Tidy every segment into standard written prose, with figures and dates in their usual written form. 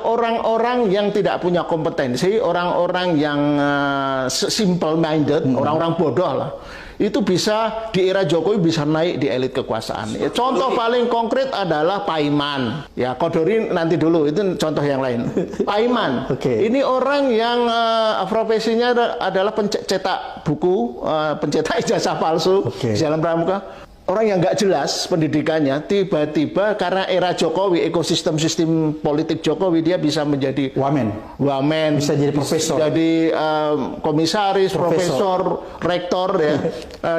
Orang-orang yang tidak punya kompetensi, orang-orang yang simple minded, orang-orang bodoh lah, itu bisa di era Jokowi bisa naik di elit kekuasaan. Ya, contoh paling konkret adalah Paiman. Ya, Kodori nanti dulu, itu contoh yang lain. Paiman. Ini orang yang profesinya adalah pencetak buku, pencetak ijazah palsu, Jalan Pramuka. Orang yang nggak jelas pendidikannya, tiba-tiba karena era Jokowi, ekosistem sistem politik Jokowi, dia bisa menjadi wamen, bisa jadi profesor, jadi komisaris, profesor, rektor ya,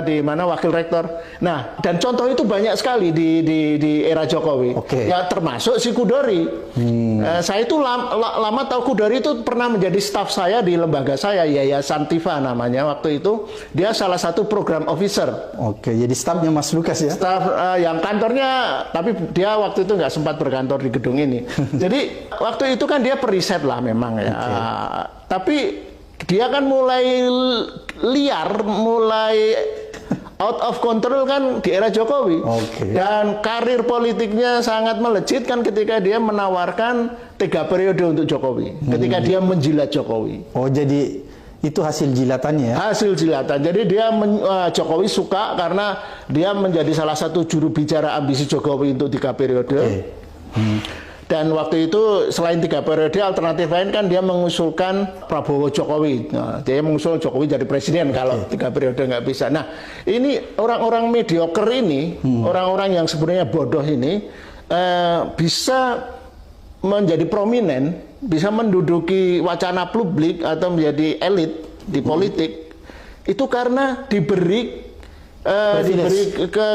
di mana wakil rektor. Nah, dan contoh itu banyak sekali di era Jokowi. Ya termasuk si Kudori. Saya itu lama tahu Kudori itu pernah menjadi staf saya di lembaga saya, Yayasan Tifa namanya waktu itu. Dia salah satu program officer. Jadi stafnya Mas Lukas ya? Staf yang kantornya, tapi dia waktu itu nggak sempat berkantor di gedung ini. Jadi waktu itu kan dia periset lah memang ya. Tapi dia kan mulai liar, mulai out of control kan di era Jokowi. Dan karir politiknya sangat melejit kan ketika dia menawarkan 3 periode untuk Jokowi. Ketika dia menjilat Jokowi. Jadi itu hasil jilatannya ya? Hasil jilatan. Jadi dia Jokowi suka karena dia menjadi salah satu juru bicara ambisi Jokowi untuk 3 periode. Dan waktu itu selain 3 periode, alternatif lain kan dia mengusulkan Prabowo Jokowi. Nah, dia mengusul Jokowi jadi presiden kalau 3 periode nggak bisa. Nah, ini orang-orang mediocre ini, orang-orang yang sebenarnya bodoh ini bisa menjadi prominent, bisa menduduki wacana publik atau menjadi elit di politik, itu karena diberi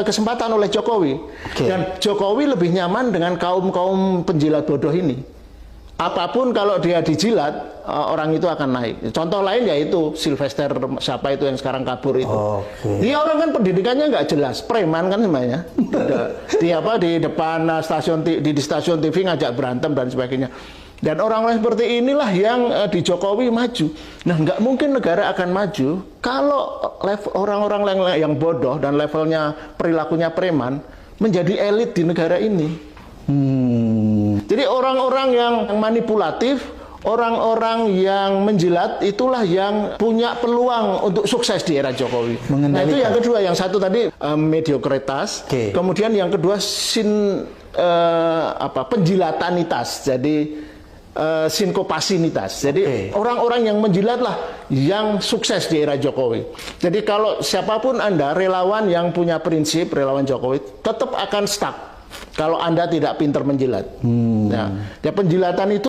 kesempatan oleh Jokowi. Dan Jokowi lebih nyaman dengan kaum-kaum penjilat bodoh ini. Apapun kalau dia dijilat, orang itu akan naik. Contoh lain yaitu Sylvester, siapa itu yang sekarang kabur itu. Dia orang kan pendidikannya nggak jelas, preman kan semuanya. Di depan stasiun TV ngajak berantem dan sebagainya. Dan orang-orang seperti inilah yang di Jokowi maju. Nah, nggak mungkin negara akan maju kalau orang-orang yang bodoh dan levelnya perilakunya preman menjadi elit di negara ini. Jadi orang-orang yang manipulatif, orang-orang yang menjilat, itulah yang punya peluang untuk sukses di era Jokowi. Nah, itu yang kedua. Yang satu tadi mediokritas, kemudian yang kedua penjilatanitas. Jadi sinkopasinitas. Jadi orang-orang yang menjilatlah yang sukses di era Jokowi. Jadi kalau siapapun Anda, relawan yang punya prinsip, relawan Jokowi, tetap akan stuck kalau Anda tidak pintar menjilat. Nah, ya penjilatan itu